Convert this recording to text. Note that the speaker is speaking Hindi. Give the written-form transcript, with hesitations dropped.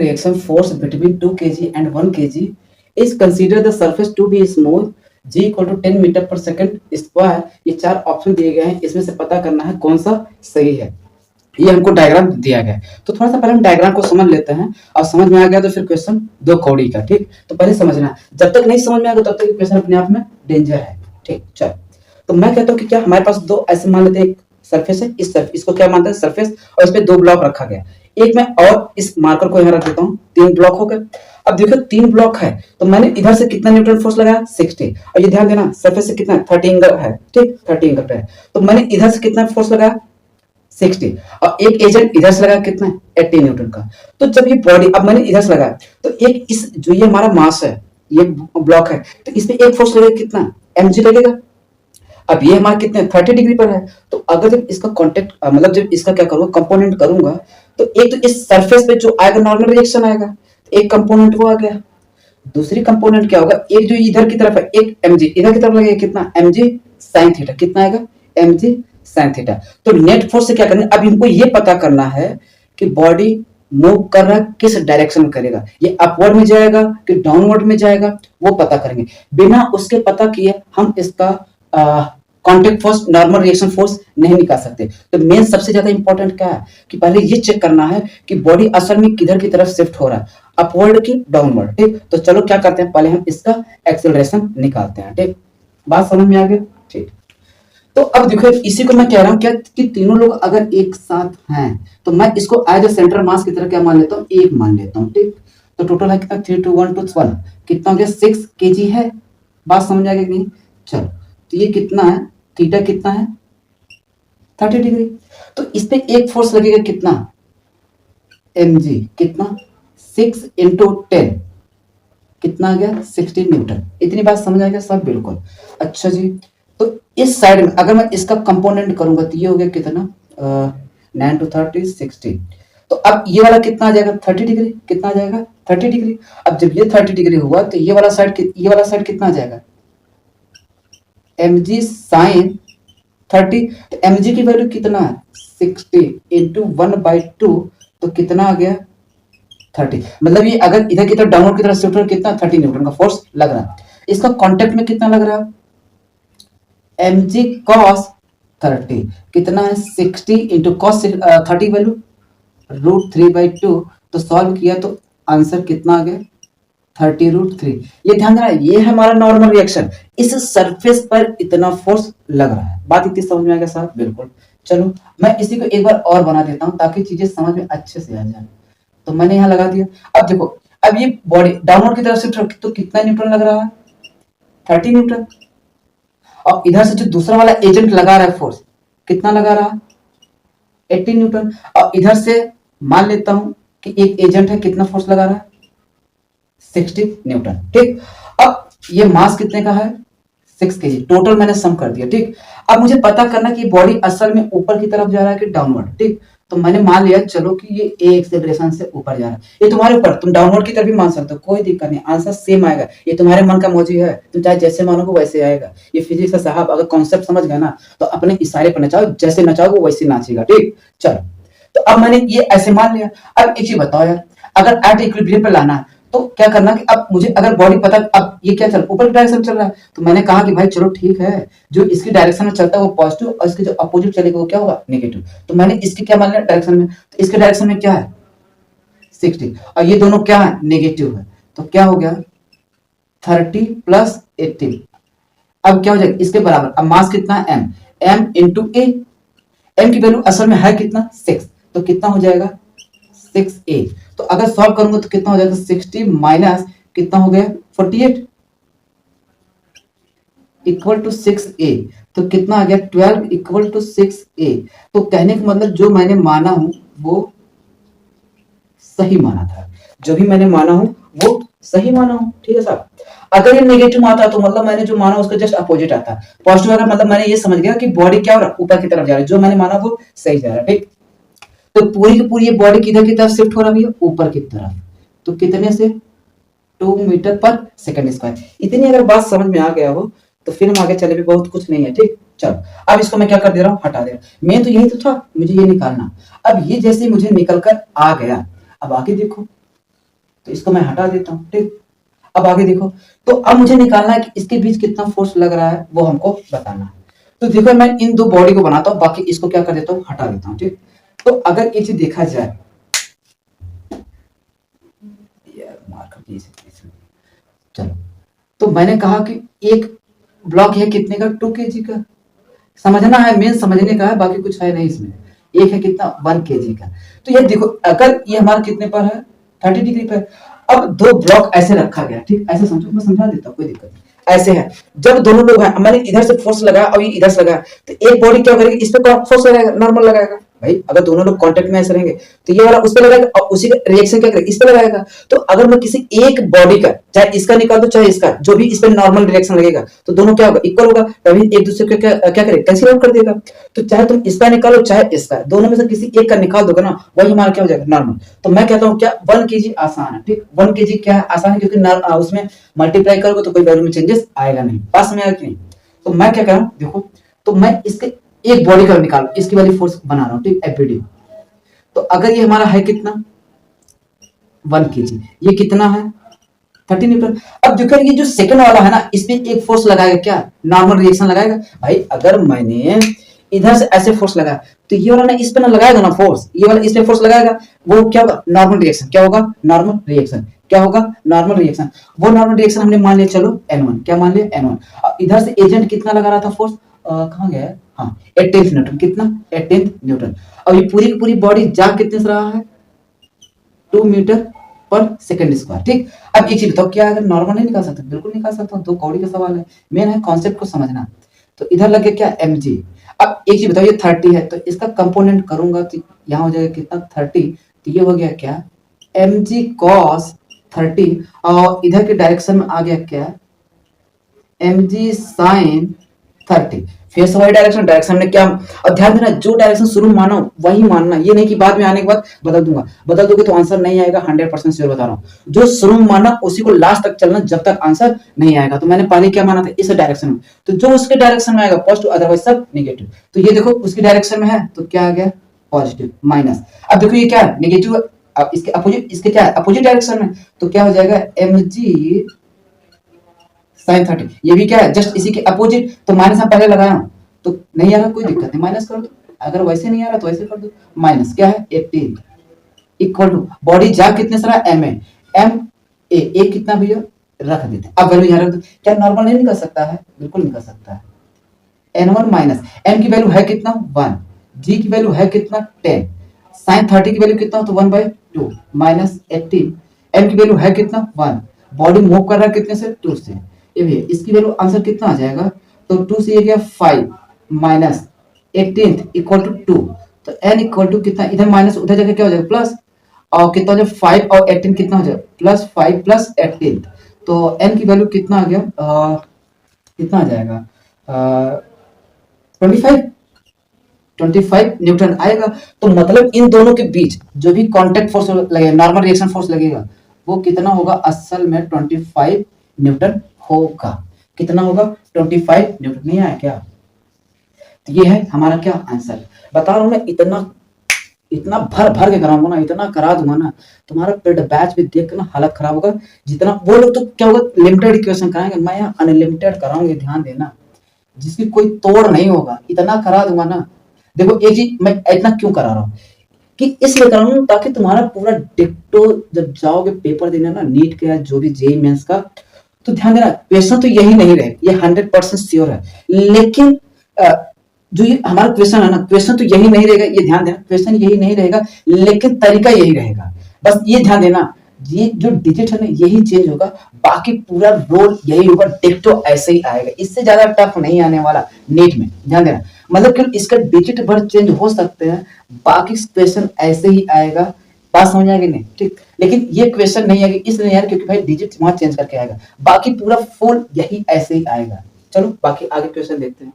reaction force between 2 kg and 1 kg is consider the surface to be smooth g equal to 10 metre पर सेकंड स्क्वायर। ये चार ऑप्शन दिए गए हैं, इसमें से पता करना है कौन सा सही है। ये हमको डायग्राम दिया गया है, तो थोड़ा सा पहले हम डायग्राम को समझ लेते हैं और समझ में आ गया तो फिर क्वेश्चन दो कौड़ी का। ठीक, तो पहले समझना है, जब तक नहीं समझ में आएगा तब तक क्वेश्चन अपने आप में डेंजर है। ठीक, चल तो मैं कहता हूँ कि क्या हमारे पास दो ऐसे मान लेते हैं, एक सरफेस है, इस सरफेस इसको क्या मानते हैं सरफेस, और इस पे दो ब्लॉक रखा गया, एक में और इस मार्कर को यहाँ रख देता हूँ, 3 ब्लॉक हो गए। अब देखो 3 ब्लॉक है तो मैंने इधर से कितना न्यूटन फोर्स लगाया 60, और ये ध्यान देना सरफेस से कितना 30 एंगल है। ठीक, 30 एंगल पे है, तो मैंने इधर से कितना फोर्स लगाया 60, और एक एजेंट इधर से लगा कितना 80 न्यूटन का। तो जब ये बॉडी, अब मैंने इधर से लगाया तो एक इस जो ये हमारा मास है, ये ब्लॉक है, तो इस पे एक फोर्स लगेगा कितना mg लगेगा। अब ये हमारा कितने 30 डिग्री पर है, तो अगर जब इसका कांटेक्ट मतलब जब इसका क्या करूंगा कंपोनेंट करूंगा, तो एक तो इस सरफेस पे जो आएगा नॉर्मल रिएक्शन आएगा, तो एक कंपोनेंट वो आ गया। दूसरी कंपोनेंट क्या होगा, एक जो इधर की तरफ है एक mg इधर की तरफ लगेगा कितना mg sin थीटा, कितना आएगा mg sin थीटा। तो नेट फोर्स से क्या करना है, अब इनको ये पता करना है कि बॉडी मूव कर रहा है किस डायरेक्शन में करेगा, ये अपवर्ड में जाएगा कि डाउनवर्ड में जाएगा, वो पता करेंगे। बिना उसके पता किए हम इसका contact force normal reaction force नहीं निकाल सकते। तो मेन सबसे ज्यादा इंपॉर्टेंट क्या है कि पहले ये चेक करना है कि बॉडी असल में किधर की तरफ शिफ्ट हो रहा है, अपवर्ड की डाउनवर्ड। ठीक, तो चलो क्या करते हैं, पहले हम इसका एक्सेलरेशन निकालते हैं। ठीक, बात समझ में आ गई। ठीक, तो अब देखो इसी को मैं कह रहा हूं क्या कि तीनों लोग अगर एक साथ हैं तो मैं इसको एज ए सेंटर मास की तरह क्या मान लेता हूँ, एक मान लेता हूँ। ठीक, तो टोटल है कितना 3 2 1 2 12, कितना हो गया 6 kg है। बात समझ आ गई कि नहीं। चलो तो ये कितना है, थीटा कितना है 30 डिग्री, तो इस पे एक फोर्स लगेगा कितना mg, कितना 6 × 10, कितना आ गया 60 न्यूटन। इतनी बात समझ आ गया सब बिल्कुल। अच्छा जी, तो इस साइड में अगर मैं इसका कंपोनेंट करूंगा तो ये हो गया कितना 9 2 30 60, तो अब ये वाला कितना आ जाएगा 30 डिग्री, कितना आ जाएगा 30 डिग्री। अब जब ये 30 डिग्री हुआ तो ये वाला साइड कितना आ जाएगा mg sin 30, तो mg की वैल्यू कितना है 60 × 1/2, तो कितना आ गया 30। मतलब ये अगर इधर की तरफ डाउनवर्ड की तरफ शिफ्ट हो कितना 30 न्यूटन का फोर्स लग रहा है। इसका कांटेक्ट में कितना लग रहा है mg cos 30, कितना है 60 × cos 30 वैल्यू √3/2, तो सॉल्व किया तो आंसर कितना आ गया 30√3। ये ध्यान देना ये है हमारा नॉर्मल रिएक्शन, इस सरफेस पर इतना फोर्स लग रहा है। बात इतनी समझ में आ गया साहब बिल्कुल। चलो मैं इसी को एक बार और बना देता हूं ताकि चीजें समझ में अच्छे से आ जाए। तो मैंने यहाँ लगा दिया। अब देखो अब ये बॉडी डाउनवर्ड की तरफ शिफ्ट तो कितना न्यूटन लग रहा है 30 न्यूटन, और इधर से जो दूसरा वाला एजेंट लगा रहा है फोर्स कितना लगा रहा है 80 न्यूटन, और इधर से मान लेता हूं कि एक एजेंट है कितना फोर्स लगा रहा है 60 न्यूटन। ठीक, अब ये मास कितने का है 6 kg, टोटल मैंने सम कर दिया। ठीक, अब मुझे पता करना कि बॉडी असल में ऊपर की तरफ जा रहा है कि डाउनवर्ड। ठीक, तो मैंने मान लिया चलो कि ये ए एक्सेलरेशन से ऊपर जा रहा है, ये तुम्हारे ऊपर, तुम डाउनवर्ड की तरफ भी मान सकते हो, कोई दिक्कत नहीं, आंसर सेम आएगा। ये तुम्हारे मन का मौजी है, तुम चाहे जैसे मानोगे वैसे आएगा। ये फिजिक्स का साहब अगर कॉन्सेप्ट समझ गए ना तो अपने इशारे पर नचाओ, जैसे नचाओगे वैसे नाचेगा। ठीक, चलो तो अब मैंने ये ऐसे मान लिया। अब एक चीज बताओ यार, अगर एट इक्विलिब्रियम पे लाना है तो क्या करना कि अब मुझे अगर बॉडी पता, अब ये क्या चल ऊपर की डायरेक्शन चल रहा है, तो मैंने कहा कि भाई चलो ठीक है, जो इसकी डायरेक्शन में चलता है वो पॉजिटिव और इसके जो अपोजिट चलेगा वो क्या होगा नेगेटिव। तो मैंने इसके क्या मान लिया डायरेक्शन में, तो इसके डायरेक्शन में क्या है 60 और ये दोनों क्या है नेगेटिव है, तो क्या हो गया 30 + 80। अब क्या हो जाएगा इसके बराबर, अब मास कितना है m × a, m की वैल्यू असल में है कितना 6, तो कितना हो जाएगा 6a। तो अगर सॉल्व करूंगा तो कितना हो जाएगा 60 माइनस कितना हो गया 48 = 6a, तो कितना आ गया 12 = 6a। तो कहने का मतलब जो मैंने माना हूं वो सही माना था, जो भी मैंने माना हूं वो सही माना हूं। ठीक है साहब, अगर ये नेगेटिव आता तो मतलब मैंने जो माना उसका जस्ट अपोजिट आता, पॉजिटिव आता मतलब मैंने ये समझ गया कि बॉडी क्या हो रहा है ऊपर की तरफ जा रहा है, जो मैंने माना वो सही जा रहा है। ठीक, तो पूरी की पूरी ये बॉडी किधर की तरफ शिफ्ट हो रहा है ऊपर की तरफ, तो कितने से 2 मीटर पर सेकंड स्क्वायर। इतनी अगर बात समझ में आ गया हो तो फिर हम आगे चले भी बहुत कुछ नहीं है। ठीक, चलो अब इसको मैं क्या कर दे रहा हूँ हटा दे रहा हूँ। मैं तो यही तो था मुझे ये निकालना। अब ये जैसे मुझे निकल कर आ गया, अब आगे देखो तो इसको मैं हटा देता हूँ, ठीक। अब आगे देखो, तो अब मुझे निकालना है कि इसके बीच कितना फोर्स लग रहा है, वो हमको बताना है। तो देखो मैं इन दो बॉडी को बनाता हूँ, बाकी इसको क्या कर देता हूँ, हटा देता हूँ, ठीक। तो अगर ये चीज देखा जाए, यार मार्कर की चलो, तो मैंने कहा कि एक ब्लॉक है कितने का, 2 kg का। समझना है, मेन समझने का है, बाकी कुछ है नहीं इसमें। एक है कितना, 1 kg का। तो ये देखो, अगर ये हमारा कितने पर है, 30 डिग्री पर। अब दो ब्लॉक ऐसे रखा गया, ठीक, ऐसे समझो, मैं समझा देता हूँ, कोई दिक्कत नहीं। ऐसे है, जब दोनों लोग हैं, मैंने इधर से फोर्स लगाया और ये इधर से लगाया, तो एक बॉडी क्या करेगी, इस पे फोर्स लगाएगा, नॉर्मल लगाएगा। भाई अगर दोनों लोग कांटेक्ट में ऐसे रहेंगे तो ये वाला उस पे लगाएगा और उसी का रिएक्शन क्या करेगा, इस पे लगाएगा। तो अगर मैं किसी एक बॉडी का, चाहे इसका निकाल दो चाहे इसका, जो भी इस पे नॉर्मल रिएक्शन लगेगा, तो दोनों क्या होगा, इक्वल होगा, तभी एक दूसरे को क्या करेगा, कैंसिल आउट कर देगा। तो चाहे तुम इसका निकालो चाहे इसका, दोनों में से किसी एक का निकाल दोगे ना, वही हमारा क्या हो जाएगा, नॉर्मल। तो मैं कहता हूँ क्या, 1 kg आसान है, ठीक। 1 kg क्या है, आसान है, क्योंकि उसमें मल्टीप्लाई करोगे तो कोई वैल्यू में चेंजेस आएगा नहीं, पास में आएगा कि नहीं। तो मैं क्या कर रहा हूँ, देखो, तो मैं इसके एक बॉडी का निकाल, इसकी वाली फोर्स बना रहा हूँ, ठीक, एफबीडी। तो अगर ये हमारा है कितना, 1 kg, ये कितना है, 30 न्यूटन। अब देखो ये जो सेकंड वाला है ना, इसमें एक फोर्स लगाएगा, क्या, नॉर्मल रिएक्शन लगाएगा। भाई अगर मैंने इधर से ऐसे फोर्स लगाया, तो ये वाला ना इस पे ना लगाएगा ना फोर्स, ये वाला इस पे फोर्स लगाएगा, वो क्या होगा, नॉर्मल रिएक्शन। क्या होगा, नॉर्मल रिएक्शन। क्या होगा, नॉर्मल रिएक्शन। वो नॉर्मल रिएक्शन हमने मान लिया, चलो N1, क्या मान लिया, N1। इधर से एजेंट कितना लगा रहा था फोर्स, कहाँ गया है, हाँ 18 न्यूटन, कितना, 18 न्यूटन। अब ये पूरी की पूरी बॉडी जा कितने से रहा है, 2 मीटर पर सेकंड स्क्वायर, ठीक। अब एक चीज बताओ, क्या अगर नॉर्मल नहीं निकाल सकते, बिल्कुल निकाल सकता हूँ, दो कौड़ी का सवाल है, मेन है कॉन्सेप्ट को समझना। तो इधर लगे क्या, mg। अब एक चीज बताओ, ये 30 है, तो इसका कंपोनेंट करूंगा तो यहाँ हो जाएगा कितना, 30। तो ये हो गया क्या, mg cos 30, और इधर के डायरेक्शन में आ गया क्या, mg sin 30। फिर से वही डायरेक्शन में क्या। और ध्यान देना, जो डायरेक्शन शुरू में माना वही मानना, ये नहीं कि बाद में आने के बाद बदल दूंगा, बदल दोगे तो आंसर नहीं आएगा, 100% श्योर बता रहा हूँ। जो शुरू में माना उसी को लास्ट तक चलना, जब तक आंसर नहीं आएगा। तो मैंने पहले क्या माना था, इस डायरेक्शन में, तो जो उसके डायरेक्शन में आएगा पॉजिटिव, अदरवाइज सब नेगेटिव। तो ये देखो उसकी डायरेक्शन में है, तो क्या आ गया, पॉजिटिव, माइनस। अब देखो ये क्या है, नेगेटिव। अब इसके अपोजिट, इसके क्या है, अपोजिट डायरेक्शन में, तो क्या हो जाएगा, mg sin 30। ये भी क्या है, जस्ट इसी के अपोजिट। तो माइनस हम पहले लगाया, तो नहीं आ रहा, कोई दिक्कत नहीं, माइनस कर दो। अगर वैसे नहीं आ रहा तो वैसे कर दो, माइनस क्या है, 18 इक्वल टू, बॉडी जा कितने सारा, ma, ma कितना भैया, रख देते हैं। अब वैल्यू यहाँ रख दो। क्या नॉर्मल नहीं निकल सकता है, बिल्कुल निकल सकता है। n1 माइनस m की वैल्यू है कितना, 1, g की वैल्यू है कितना, 10, sin 30 की वैल्यू कितना, तो 1/2 माइनस 18, m की वैल्यू है कितना, 1, बॉडी मूव कर रहा है कितने से, 2 से। ये भैया इसकी वैल्यू आंसर कितना आ जाएगा, तो 2 से ये गया 5 माइनस 18 इक्वल टू 2। तो n इक्वल टू कितना, इधर माइनस उधर जगह क्या हो जाएगा, प्लस, और कितना हो जाएगा, 5 और 18 कितना हो जाएगा, प्लस 5 प्लस 18। तो n की वैल्यू कितना आ गया, कितना आ जाएगा, 25 न्यूटन आएगा। तो मतलब इन दोनों के बीच जो भी कांटेक्ट फोर्स लगेगा, नॉर्मल रिएक्शन फोर्स लगेगा, वो कितना होगा, असल में 25 न्यूटन होगा। कितना होगा, 25 न्यूटन। नहीं आया क्या, तो ये है हमारा क्या आंसर। बता रहा हूँ मैं, इतना भर भर के कराऊंगा ना, इतना करा दूंगा ना, तुम्हारा पेड बैच भी देख के ना हालत खराब होगा। जितना वो लोग तो क्या होगा, लिमिटेड इक्वेशन कराएंगे, मैं यहाँ अनलिमिटेड कराऊंगी, ध्यान देना, जिसकी कोई तोड़ नहीं होगा, इतना करा दूंगा ना। देखो एक चीज मैं इतना क्यों करा रहा हूँ, कि इसलिए करा रहा हूँ ताकि तुम्हारा पूरा डिक्टो जब जाओगे पेपर देने ना, नीट के या जो भी जेईई मेंस का, तो ध्यान देना, क्वेश्चन तो यही नहीं रहेगा, ये 100% श्योर है। लेकिन जो ये हमारा क्वेश्चन है ना, क्वेश्चन तो यही नहीं रहेगा, ये ध्यान देना, क्वेश्चन यही नहीं रहेगा, लेकिन तरीका यही रहेगा। बस ये ध्यान देना, ये जो डिजिट है ना, यही चेंज होगा, बाकी पूरा रोल यही होगा, डिक्टो ऐसे ही आएगा, इससे ज्यादा टफ नहीं आने वाला नीट में, ध्यान देना। मतलब कि इसका डिजिट भर चेंज हो सकते हैं, बाकी क्वेश्चन ऐसे ही आएगा। पास हो जाएगा नहीं, ठीक। लेकिन ये क्वेश्चन नहीं आएगा, इसलिए यार क्योंकि भाई डिजिट वहां चेंज करके आएगा, बाकी पूरा फुल यही ऐसे ही आएगा। चलो बाकी आगे क्वेश्चन देखते हैं।